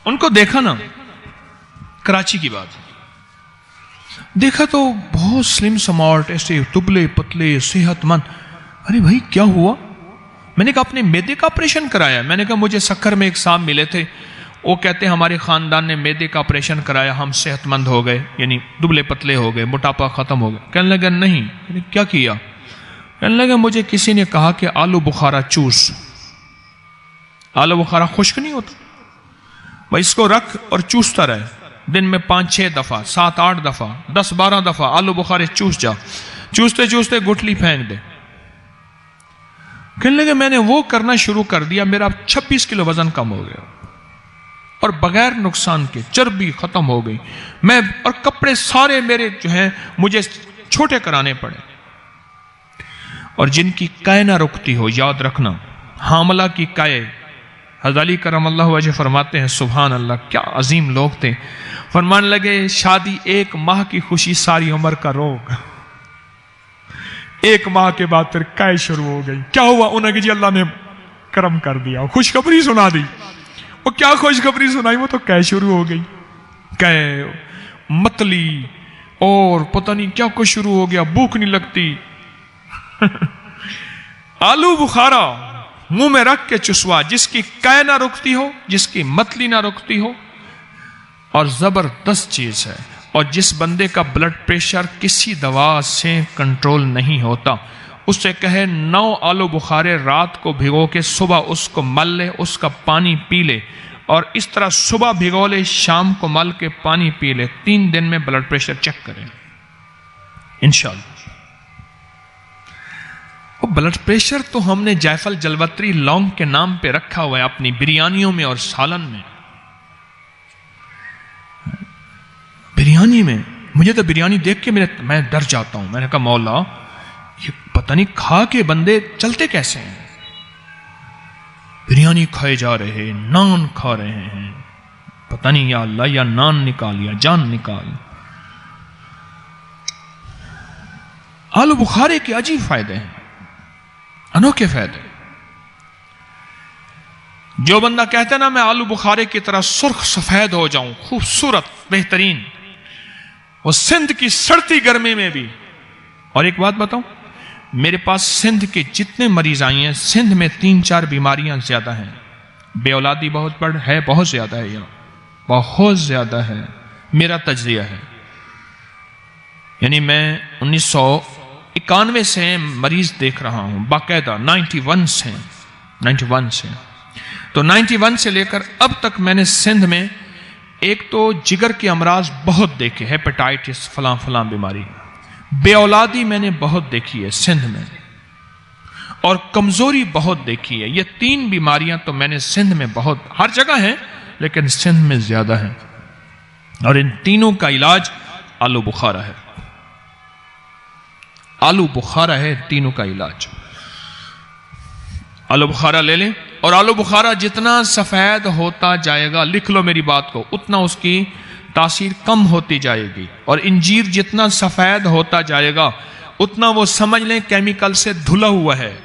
ان کو دیکھا نا، کراچی کی بات دیکھا تو بہت سلم سمارٹ، ایسے دبلے پتلے صحت مند. ارے بھائی کیا ہوا؟ میں نے کہا اپنے میدے کا آپریشن کرایا. میں نے کہا مجھے سکھر میں ایک صاحب ملے تھے، وہ کہتے ہیں ہمارے خاندان نے میدے کا آپریشن کرایا، ہم صحت مند ہو گئے، یعنی دبلے پتلے ہو گئے، موٹاپا ختم ہو گیا. کہنے لگا نہیں. کیا کیا؟ کہنے لگا مجھے کسی نے کہا کہ آلو بخارا چوس. آلو بخارا خشک نہیں ہوتا بھائی، اس کو رکھ اور چوستا رہے، دن میں 5-6 دفعہ 7-8 دفعہ 10-12 دفعہ آلو بخارے چوس جا، چوستے چوستے گٹھلی پھینک دے. کہنے لگے میں نے وہ کرنا شروع کر دیا، میرا 26 کلو وزن کم ہو گیا اور بغیر نقصان کے چربی ختم ہو گئی. میں اور کپڑے سارے میرے جو ہیں مجھے چھوٹے کرانے پڑے. اور جن کی قے نہ رکتی ہو، یاد رکھنا، حاملہ کی قے، حضرت علی کرم اللہ وجہ فرماتے ہیں سبحان اللہ کیا عظیم لوگ تھے. فرمان لگے شادی 1 ماہ کی خوشی، ساری عمر کا روگ. 1 ماہ کے بعد پھر قے شروع ہو گئی. کیا ہوا؟ انہوں نے جی اللہ نے کرم کر دیا، خوشخبری سنا دی. وہ کیا خوشخبری سنائی؟ وہ تو قے شروع ہو گئی، قے متلی اور پتہ نہیں کیا کچھ شروع ہو گیا، بھوک نہیں لگتی. آلو بخارا منہ میں رکھ کے چسوا، جس کی قے نہ رکتی ہو، جس کی متلی نہ رکتی ہو، اور زبردست چیز ہے. اور جس بندے کا بلڈ پریشر کسی دوا سے کنٹرول نہیں ہوتا، اس سے کہے 9 آلو بخارے رات کو بھگو کے صبح اس کو مل لے، اس کا پانی پی لے، اور اس طرح صبح بھگو لے، شام کو مل کے پانی پی لے، 3 دن میں بلڈ پریشر چیک کریں انشاءاللہ. وہ بلڈ پریشر تو ہم نے جائفل جلوتری لونگ کے نام پہ رکھا ہوا ہے اپنی بریانیوں میں اور سالن میں. بریانی میں مجھے تو بریانی دیکھ کے میں ڈر جاتا ہوں. میں نے کہا مولا یہ پتہ نہیں کھا کے بندے چلتے کیسے ہیں. بریانی کھائے جا رہے ہیں، نان کھا رہے ہیں، پتہ نہیں یا اللہ یا نان نکال یا جان نکال. آلو بخارے کے عجیب فائدے ہیں، انوکھے فائدے. جو بندہ کہتا ہے نا میں آلو بخارے کی طرح سرخ سفید ہو جاؤں، خوبصورت بہترین، وہ سندھ کی سڑتی گرمی میں بھی. اور ایک بات بتاؤں، میرے پاس سندھ کے جتنے مریض آئی ہیں، سندھ میں 3-4 بیماریاں زیادہ ہیں. بے اولادی بہت زیادہ ہے، یہاں بہت زیادہ ہے. میرا تجزیہ ہے، یعنی میں 1991 سے مریض دیکھ رہا ہوں باقاعدہ، 91 سے تو 91 سے لے کر اب تک میں نے سندھ میں ایک تو جگر کے امراض بہت دیکھے، ہیپیٹائٹس فلاں بیماری. بے اولادی میں نے بہت دیکھی ہے سندھ میں، اور کمزوری بہت دیکھی ہے. یہ 3 بیماریاں تو میں نے سندھ میں بہت، ہر جگہ ہیں لیکن سندھ میں زیادہ ہیں. اور ان تینوں کا علاج آلو بخارا ہے. آلو بخارا ہے تینوں کا علاج. آلو بخارا لے لیں، اور آلو بخارا جتنا سفید ہوتا جائے گا، لکھ لو میری بات کو، اتنا اس کی تاثیر کم ہوتی جائے گی. اور انجیر جتنا سفید ہوتا جائے گا، اتنا وہ سمجھ لیں کیمیکل سے دھلا ہوا ہے،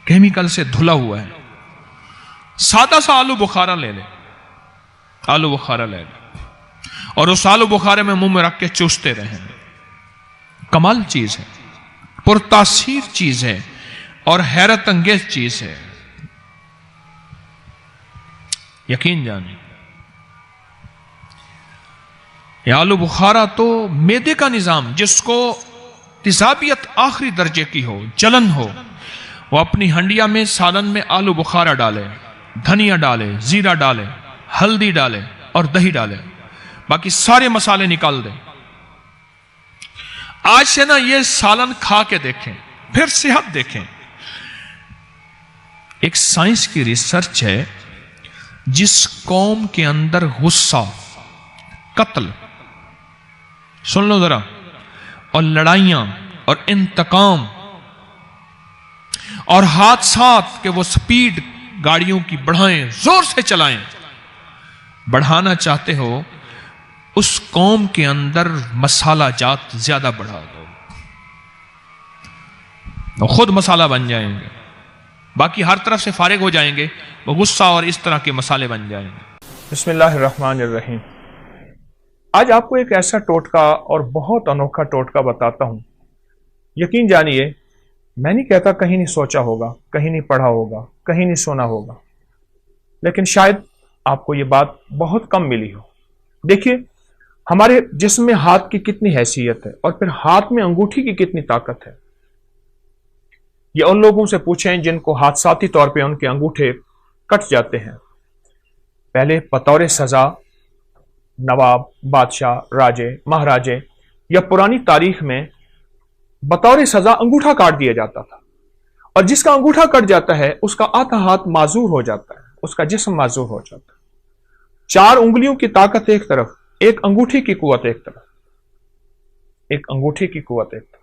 کیمیکل سے دھلا ہوا ہے. سادہ سا آلو بخارا لے لیں، آلو بخارا لے لیں، اور اس آلو بخارے میں منہ میں رکھ کے چوستے رہیں. کمال چیز ہے، پرتاثیر چیز ہے، اور حیرت انگیز چیز ہے. یقین جانیں، یہ آلو بخارا تو معدے کا نظام، جس کو تیزابیت آخری درجے کی ہو، جلن ہو، وہ اپنی ہنڈیا میں سالن میں آلو بخارا ڈالے، دھنیا ڈالے، زیرہ ڈالے، ہلدی ڈالے اور دہی ڈالے، باقی سارے مسالے نکال دیں. آج سے نا یہ سالن کھا کے دیکھیں، پھر صحت دیکھیں. ایک سائنس کی ریسرچ ہے، جس قوم کے اندر غصہ، قتل، سن لو ذرا، اور لڑائیاں اور انتقام اور حادثات کہ وہ سپیڈ گاڑیوں کی بڑھائیں، زور سے چلائیں، بڑھانا چاہتے ہو، اس قوم کے اندر مسالہ جات زیادہ بڑھا دو، وہ خود مسالہ بن جائیں گے. बाकी हर तरफ से फारिग हो जाएंगे, वो गुस्सा और इस तरह के मसाले बन जाएंगे। बिस्मिल्लाहिर्रहमानिर्रहीम। आज आपको एक ऐसा टोटका और बहुत अनोखा टोटका बताता हूं। यकीन जानिए, मैं नहीं कहता कहीं नहीं सोचा होगा, कहीं नहीं पढ़ा होगा, कहीं नहीं सुना होगा, लेकिन शायद आपको ये बात बहुत कम मिली हो। देखिए, हमारे जिस्म में हाथ की कितनी हैसियत है और फिर हाथ में अंगूठी की कितनी ताकत है। ये उन लोगों से पूछें जिनको हादसाती तौर पे उनके अंगूठे कट जाते हैं। पहले बतौर सजा नवाब, बादशाह, राजे, महाराजे या पुरानी तारीख में बतौर सजा अंगूठा काट दिया जाता था, और जिसका अंगूठा कट जाता है उसका आधा हाथ माजूर हो जाता है, उसका जिस्म माजूर हो जाता है। 4 उंगलियों की ताकत एक तरफ, एक अंगूठी की कुव्वत एक तरफ, एक अंगूठी की कुव्वत एक तरफ।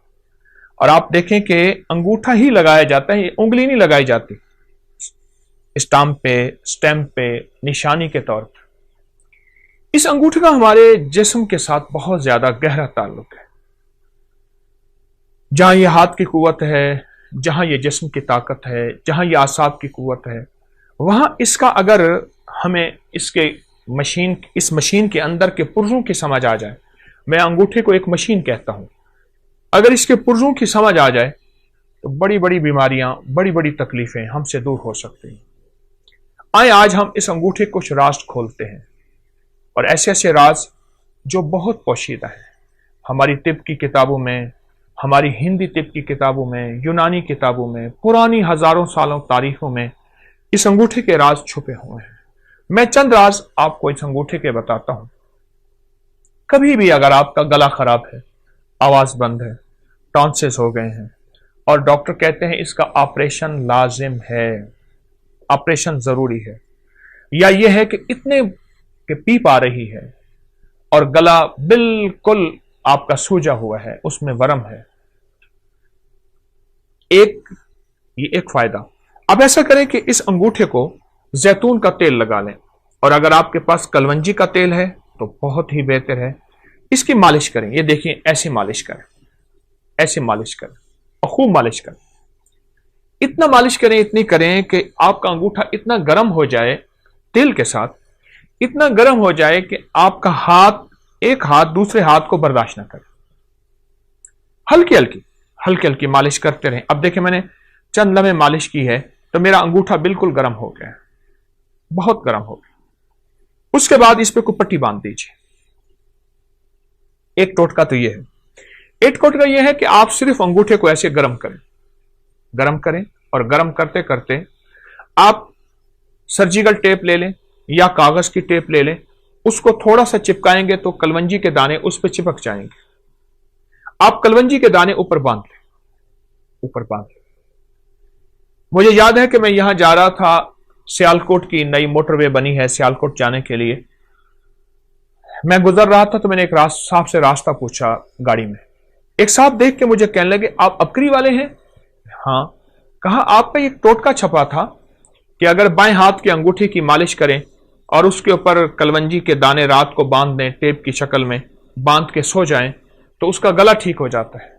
और आप देखें कि अंगूठा ही लगाया जाता है, उंगली नहीं लगाई जाती स्टाम्प पे, स्टैम्प पे, निशानी के तौर पर। इस अंगूठे का हमारे जिस्म के साथ बहुत ज्यादा गहरा ताल्लुक है। जहां ये हाथ की कुव्वत है, जहां ये जिस्म की ताकत है, जहां ये आसाब की कुव्वत है, वहां इसका अगर हमें इस मशीन के अंदर के पुर्जों की समझ आ जाए, मैं अंगूठे को एक मशीन कहता हूं, अगर इसके पुर्जों की समझ आ जाए तो बड़ी बड़ी बीमारियां, बड़ी बड़ी तकलीफें हमसे दूर हो सकती हैं। आए आज हम इस अंगूठे कुछ राज खोलते हैं, और ऐसे ऐसे राज जो बहुत पोशीदा है। हमारी तिब की किताबों में, हमारी हिंदी तिब की किताबों में, यूनानी किताबों में, पुरानी हजारों सालों तारीखों में इस अंगूठे के राज छुपे हुए हैं। मैं चंद राज आपको इस अंगूठे के बताता हूं। कभी भी अगर आपका गला खराब है, आवाज बंद है, टॉन्सिस हो गए हैं और डॉक्टर कहते हैं इसका ऑपरेशन लाजिम है, ऑपरेशन जरूरी है, या यह है कि इतने के पीप आ रही है और गला बिल्कुल आपका सूजा हुआ है, उसमें वरम है, ये एक फायदा। अब ऐसा करें कि इस अंगूठे को जैतून का तेल लगा लें, और अगर आपके पास कलवंजी का तेल है तो बहुत ही बेहतर है। इसकी मालिश करें, ये देखिए ऐसे मालिश करें, ऐसे मालिश करें और खूब मालिश करें। इतना मालिश करें, इतनी करें कि आपका अंगूठा इतना गर्म हो जाए, तेल के साथ इतना गर्म हो जाए कि आपका एक हाथ दूसरे हाथ को बर्दाश्त ना करे। हल्की हल्की मालिश करते रहें। अब देखिए, मैंने चंद लम्हे मालिश की है तो मेरा अंगूठा बिल्कुल गर्म हो गया है, बहुत गर्म हो गया। उसके बाद इस पे कोई पट्टी बांध दीजिए। एक टोटका तो यह है। एक टोटका यह है कि आप सिर्फ अंगूठे को ऐसे गर्म करें और गर्म करते करते आप सर्जिकल टेप ले लें या कागज की टेप ले लें, उसको थोड़ा सा चिपकाएंगे तो कलवंजी के दाने उस पर चिपक जाएंगे। आप कलवंजी के दाने ऊपर बांध लें। मुझे याद है कि मैं यहां जा रहा था, सियालकोट की नई मोटरवे बनी है सियालकोट जाने के लिए। मैं गुजर रहा था तो मैंने एक साहब से रास्ता पूछा गाड़ी में। एक साहब देख के मुझे कहने लगे, आप अबकरी वाले हैं? हाँ। कहा, आप पे एक टोटका छपा था कि अगर बाएं हाथ की अंगूठी की मालिश करें और उसके ऊपर कलवंजी के दाने रात को बांध दें, टेप की शक्ल में बांध के सो जाएं, तो उसका गला ठीक हो जाता है।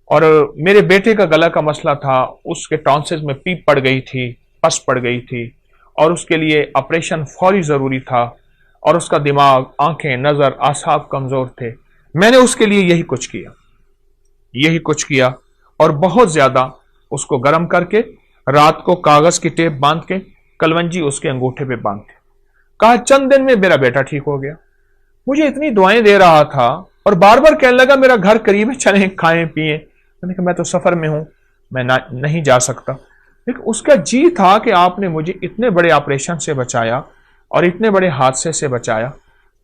और मेरे बेटे का गला का मसला था, उसके टॉन्सिस में पीप पड़ गई थी, पस पड़ गई थी, और उसके लिए ऑपरेशन फौरी जरूरी था, और उसका दिमाग, आंखें, नजर, आसाब कमजोर थे। मैंने उसके लिए यही कुछ किया और बहुत ज्यादा उसको गर्म करके रात को कागज की टेप बांध के कलवंजी उसके अंगूठे पे बांध के, कहा चंद दिन में मेरा बेटा ठीक हो गया। मुझे इतनी दुआएं दे रहा था और बार बार कहने लगा मेरा घर करीब है, चलें खाएं पिएं। मैंने कहा मैं तो सफर में हूं, मैं नहीं जा सकता। लेकिन उसका जी था कि आपने मुझे इतने बड़े ऑपरेशन से बचाया और इतने बड़े हादसे से बचाया,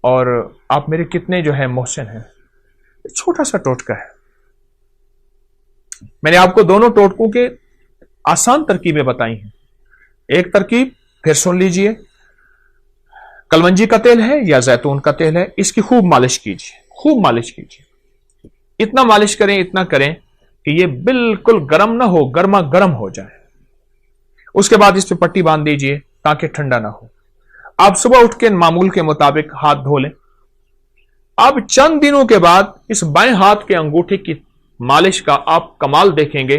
और आप मेरे कितने जो है मोहसिन हैं। छोटा सा टोटका है। मैंने आपको दोनों टोटकों के आसान तरकीबें बताई हैं। एक तरकीब फिर सुन लीजिए, कलवंजी का तेल है या जैतून का तेल है, इसकी खूब मालिश कीजिए। इतना मालिश करें, इतना करें कि ये बिल्कुल गर्म ना हो, गर्मा गर्म हो जाए। उसके बाद इस पर पट्टी बांध दीजिए ताकि ठंडा ना हो। आप सुबह उठ के मामूल के मुताबिक हाथ धो लें। अब चंद दिनों के बाद इस बाएं हाथ के अंगूठे की मालिश का आप कमाल देखेंगे।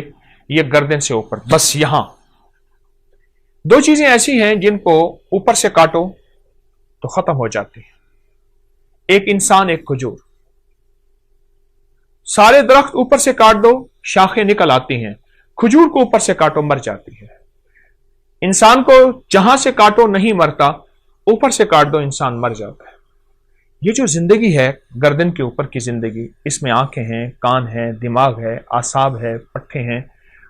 ये गर्दन से ऊपर, बस यहां दो चीजें ऐसी हैं जिनको ऊपर से काटो तो खत्म हो जाती है, एक इंसान, एक खजूर। सारे दरख्त ऊपर से काट दो, शाखें निकल आती हैं, खजूर को ऊपर से काटो मर जाती है। इंसान को जहां से काटो नहीं मरता, ऊपर से काट दो इंसान मर जाता है। ये जो जिंदगी है, गर्दन के ऊपर की जिंदगी, इसमें आंखें हैं, कान हैं, दिमाग है, आसाब है, पट्टे हैं,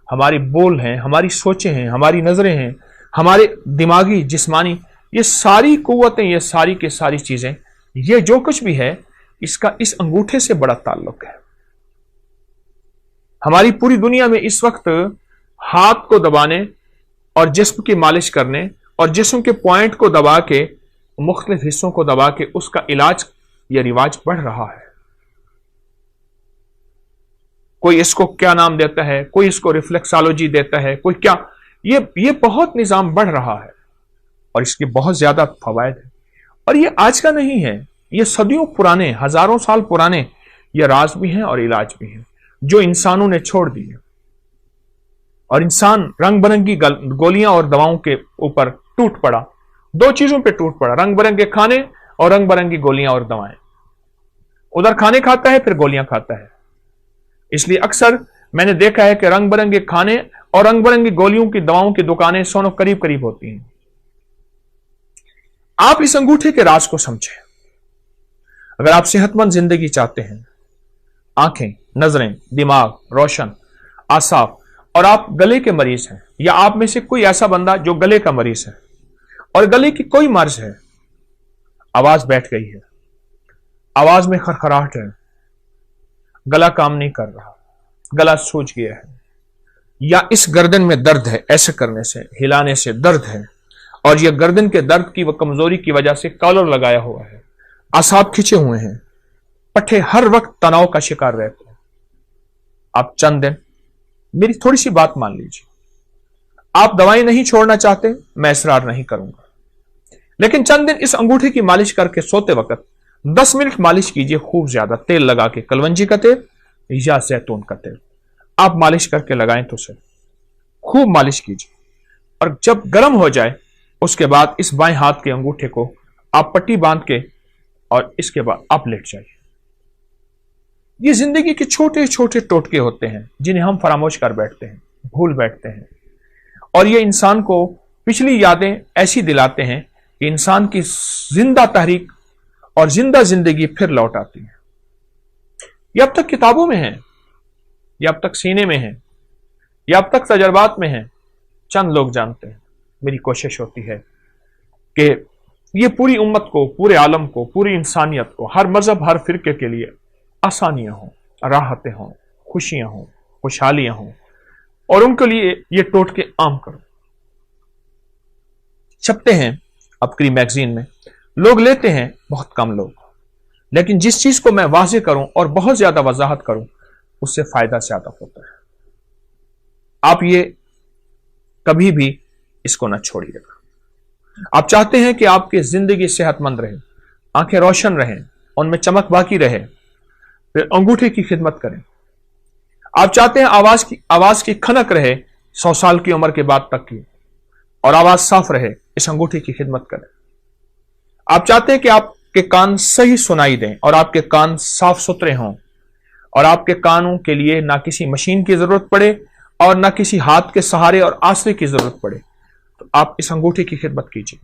हमारी बोल हैं, हमारी सोचें हैं, हमारी नजरें हैं, हमारे दिमागी जिस्मानी, ये सारी कुव्वतें, ये सारी की सारी चीजें, ये जो कुछ भी है, इसका इस अंगूठे से बड़ा ताल्लुक है। हमारी पूरी दुनिया में इस वक्त हाथ को दबाने और जिस्म की मालिश करने और जिस्म के पॉइंट को दबा के, मुख्तलिफ हिस्सों को दबा के उसका इलाज या रिवाज बढ़ रहा है। कोई इसको क्या नाम देता है, कोई इसको रिफ्लेक्सोलॉजी देता है, कोई क्या, ये बहुत निजाम बढ़ रहा है और इसके बहुत ज्यादा फवायद है। और ये आज का नहीं है, ये सदियों पुराने, हजारों साल पुराने ये राज भी हैं और इलाज भी हैं जो इंसानों ने छोड़ दिए। और इंसान रंग बिरंगी गोलियां और दवाओं के ऊपर टूट पड़ा, दो चीजों पे टूट पड़ा, रंग बिरंगे खाने और रंग बिरंगी गोलियां और दवाएं। उधर खाने खाता है, फिर गोलियां खाता है। इसलिए अक्सर मैंने देखा है कि रंग बिरंगे खाने और रंग बिरंगी गोलियों की दवाओं की दुकानें सोनो करीब करीब होती हैं। आप इस अंगूठे के राज को समझें। अगर आप सेहतमंद जिंदगी चाहते हैं, आंखें, नजरें, दिमाग रोशन, आसाब, और आप गले के मरीज हैं, या आप में से कोई ऐसा बंदा जो गले का मरीज है और गले की कोई मर्ज है, आवाज बैठ गई है, आवाज में खरखराहट है, गला काम नहीं कर रहा, गला सूज गया है, या इस गर्दन में दर्द है, ऐसे करने से, हिलाने से दर्द है, और यह गर्दन के दर्द की व कमजोरी की वजह से कॉलर लगाया हुआ है, आसाब खिंचे हुए हैं, पट्टे हर वक्त तनाव का शिकार रहते हैं। आप चंद दिन मेरी थोड़ी सी बात मान लीजिए। आप दवाई नहीं छोड़ना चाहते, मैं इसरार नहीं करूंगा, लेकिन चंद दिन इस अंगूठे की मालिश करके सोते वक्त 10 मिनट मालिश कीजिए, खूब ज्यादा तेल लगा के, कलवंजी का तेल या जैतून का तेल आप मालिश करके लगाएं तो सही, खूब मालिश कीजिए। और जब गर्म हो जाए उसके बाद इस बाएं हाथ के अंगूठे को आप पट्टी बांध के और इसके बाद आप लेट जाइए। ये जिंदगी के छोटे छोटे टोटके होते हैं जिन्हें हम फरामोश कर बैठते हैं, भूल बैठते हैं, और ये इंसान को पिछली यादें ऐसी दिलाते हैं कि इंसान की जिंदा तहरीक और जिंदा जिंदगी फिर लौट आती है। ये अब तक किताबों में है, ये अब तक सीने में है, ये अब तक तजर्बात में है, चंद लोग जानते हैं। मेरी कोशिश होती है कि ये पूरी उम्मत को, पूरे आलम को, पूरी इंसानियत को, हर मजहब, हर फिरके के लिए आसानियां हों, राहतें हों, खुशियां हों, खुशहालियां हों, और उनके लिए ये टोटके आम करो। छपते हैं अपनी मैगजीन में, लोग लेते हैं बहुत कम लोग, लेकिन जिस चीज को मैं वाज़ेह करूं और बहुत ज्यादा वजाहत करूं उससे फायदा ज्यादा होता है। आप ये कभी भी इसको ना छोड़िएगा। आप चाहते हैं कि आपकी जिंदगी सेहतमंद रहे, आंखें रोशन रहें, उनमें चमक बाकी रहे, फिर अंगूठे की खिदमत करें। आप चाहते हैं आवाज की खनक रहे 100 साल की उम्र के बाद तक की, और आवाज साफ रहे, इस अंगूठे की खिदमत करें। आप चाहते हैं कि आपके कान सही सुनाई दें और आपके कान साफ सुथरे हों, और आपके कानों के लिए ना किसी मशीन की जरूरत पड़े और ना किसी हाथ के सहारे और आसरे की जरूरत पड़े, तो आप इस अंगूठे की खिदमत कीजिए।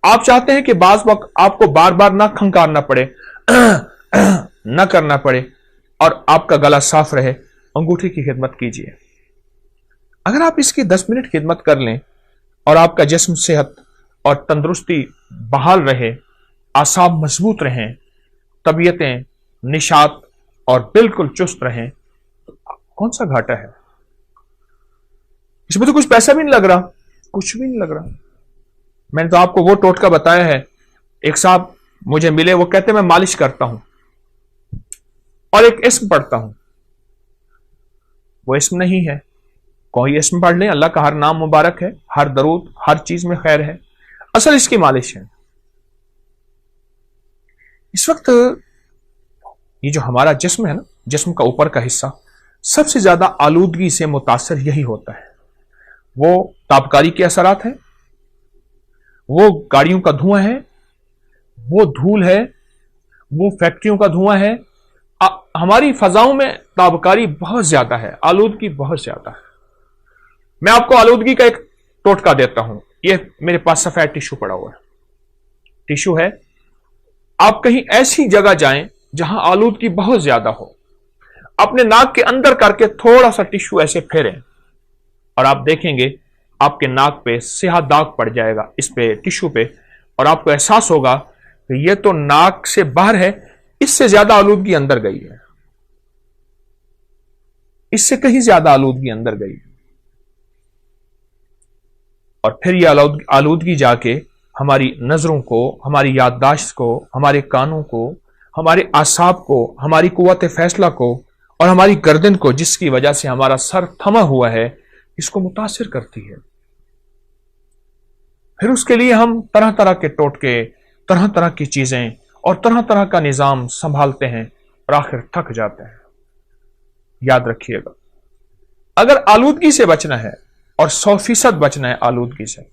आप चाहते हैं कि बाज वक्त आपको बार बार ना खंकारना पड़े, न करना पड़े, और आपका गला साफ रहे, अंगूठे की खिदमत कीजिए। अगर आप इसकी 10 मिनट खिदमत कर लें और आपका जिस्म सेहत और तंदुरुस्ती बहाल रहे, आसाब मजबूत रहें, तबीयतें निशात और बिल्कुल चुस्त रहें, तो कौन सा घाटा है? इसमें तो कुछ पैसा भी नहीं लग रहा, कुछ भी नहीं लग रहा। मैंने तो आपको वो टोटका बताया है। एक साहब मुझे मिले, वो कहते मैं मालिश करता हूं और एक इस्म पढ़ता हूं। वो इस्म नहीं है, कोई इस्म पढ़ लें, अल्लाह का हर नाम मुबारक है, हर दरूद, हर चीज में खैर है, असल इसकी मालिश है। इस वक्त ये जो हमारा जिस्म है ना, जिस्म का ऊपर का हिस्सा सबसे ज्यादा आलूदगी से मुतासर यही होता है। वो तापकारी के असरात हैं, वो गाड़ियों का धुआं है, वो धूल है, वो फैक्ट्रियों का धुआं है। हमारी फजाओं में ताबकारी बहुत ज्यादा है, आलूदगी बहुत ज्यादा है। मैं आपको आलूदगी का एक टोटका देता हूं। ये मेरे पास सफेद टिश्यू पड़ा हुआ है, टिश्यू है। आप कहीं ऐसी जगह जाएं जहां आलूदगी बहुत ज्यादा हो, अपने नाक के अंदर करके थोड़ा सा टिश्यू ऐसे फेरें और आप देखेंगे आपके नाक पे स्याह दाग पड़ जाएगा इस पे टिश्यू पे, और आपको एहसास होगा कि ये तो नाक से बाहर है, इससे ज्यादा आलूदगी अंदर गई है, इससे कहीं ज्यादा आलूदगी अंदर गई है। और फिर ये आलूदगी जाके हमारी नजरों को, हमारी याददाश्त को, हमारे कानों को, हमारे आसाब को, हमारी कुव्वत फैसला को और हमारी गर्दन को, जिसकी वजह से हमारा सर थमा हुआ है, इसको मुतासिर करती है। फिर उसके लिए हम तरह तरह के टोटके, तरह तरह की चीजें और तरह तरह का निजाम संभालते हैं और आखिर थक जाते हैं। याद रखिएगा, अगर आलूदगी से बचना है और 100% बचना है आलूदगी से,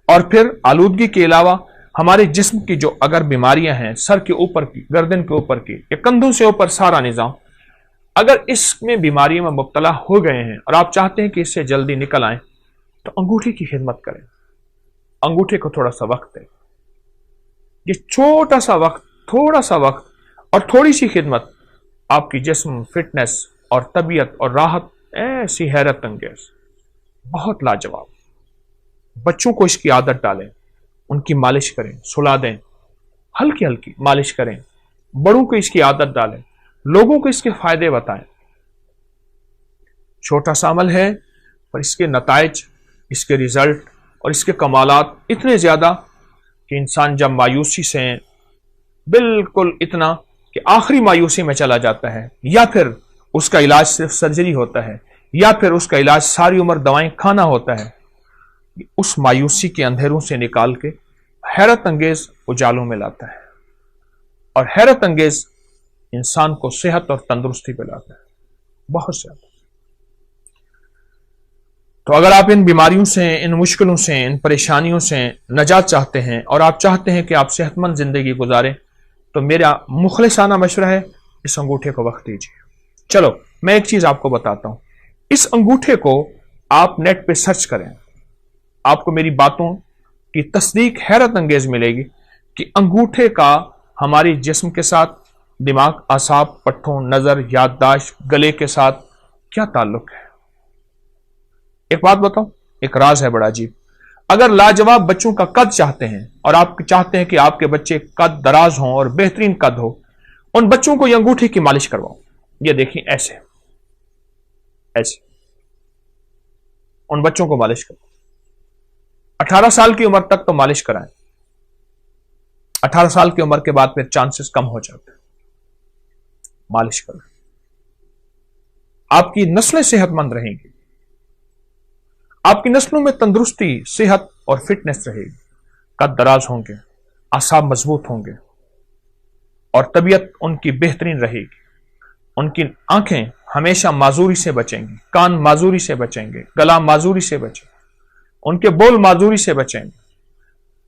और फिर आलूदगी के अलावा हमारे जिस्म की जो अगर बीमारियां हैं, सर के ऊपर की, गर्दन के ऊपर की या कंधों से ऊपर सारा निजाम, अगर इसमें बीमारियों में मुब्तला हो गए हैं और आप चाहते हैं कि इससे जल्दी निकल आए, तो अंगूठे की खिदमत करें। अंगूठे को थोड़ा सा वक्त दें। ये छोटा सा वक्त, थोड़ा सा वक्त और थोड़ी सी खिदमत आपकी जिस्म, फिटनेस और तबीयत और राहत ऐसी हैरत अंगेज, बहुत लाजवाब। बच्चों को इसकी आदत डालें, उनकी मालिश करें, सुला दें, हल्की हल्की मालिश करें। बड़ों को इसकी आदत डालें, लोगों को इसके फायदे बताएं। छोटा सा अमल है पर इसके नताइज, इसके रिजल्ट और इसके कमालात इतने ज्यादा कि इंसान जब मायूसी से, बिल्कुल इतना कि आखिरी मायूसी में चला जाता है, या फिर उसका इलाज सिर्फ सर्जरी होता है, या फिर उसका इलाज सारी उम्र दवाएं खाना होता है, उस मायूसी के अंधेरों से निकाल के हैरत अंगेज उजालों में लाता है और हैरत अंगेज इंसान को सेहत और तंदुरुस्ती पे लाता है, बहुत ज्यादा। तो अगर आप इन बीमारियों से, इन मुश्किलों से, इन परेशानियों से नजात चाहते हैं और आप चाहते हैं कि आप सेहतमंद जिंदगी गुजारें, तो मेरा मुखलिसाना मशवरा है, इस अंगूठे को वक्त दीजिए। चलो मैं एक चीज आपको बताता हूं, इस अंगूठे को आप नेट पे सर्च करें, आपको मेरी बातों की तस्दीक हैरत अंगेज मिलेगी कि अंगूठे का हमारी जिस्म के साथ, दिमाग, आसाब, पट्ठों, नजर, याददाश्त, गले के साथ क्या ताल्लुक है। एक बात बताऊं, एक राज है बड़ा अजीब। अगर लाजवाब बच्चों का कद चाहते हैं और आप चाहते हैं कि आपके बच्चे कद दराज हों और बेहतरीन कद हो, उन बच्चों को ये अंगूठे की मालिश करवाओ। ये देखिए ऐसे ऐसे उन बच्चों को मालिश करो। 18 साल की उम्र तक तो मालिश कराएं, 18 साल की उम्र के बाद फिर चांसेस कम हो जाते हैं। मालिश करें, आपकी नस्लें सेहतमंद रहेंगी, आपकी नस्लों में तंदुरुस्ती, सेहत और फिटनेस रहेगी, कद दराज होंगे, आसाब मजबूत होंगे और तबीयत उनकी बेहतरीन रहेगी। उनकी आंखें हमेशा माजूरी से बचेंगी, कान माजूरी से बचेंगे, गला माजूरी से बचेंगे, उनके बोल माजूरी से बचेंगे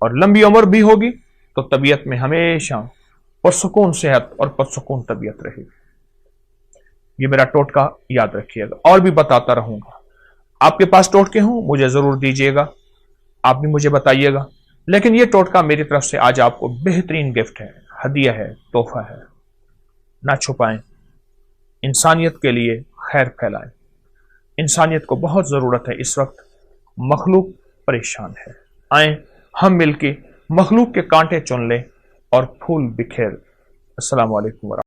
और लंबी उम्र भी होगी तो तबीयत में हमेशा पुरसुकून सेहत और पुरसुकून तबीयत रहेगी। ये मेरा टोटका याद रखिएगा, और भी बताता रहूंगा। आपके पास टोटके हों मुझे जरूर दीजिएगा, आप भी मुझे बताइएगा, लेकिन ये टोटका मेरी तरफ से आज आपको बेहतरीन गिफ्ट है, हदिया है, तोहफा है। ना छुपाएं, इंसानियत के लिए खैर फैलाएं। इंसानियत को बहुत जरूरत है इस वक्त, मखलूक परेशान है। आए हम मिलके मखलूक के कांटे चुन लें और फूल बिखेर। अस्सलामु अलैकुम।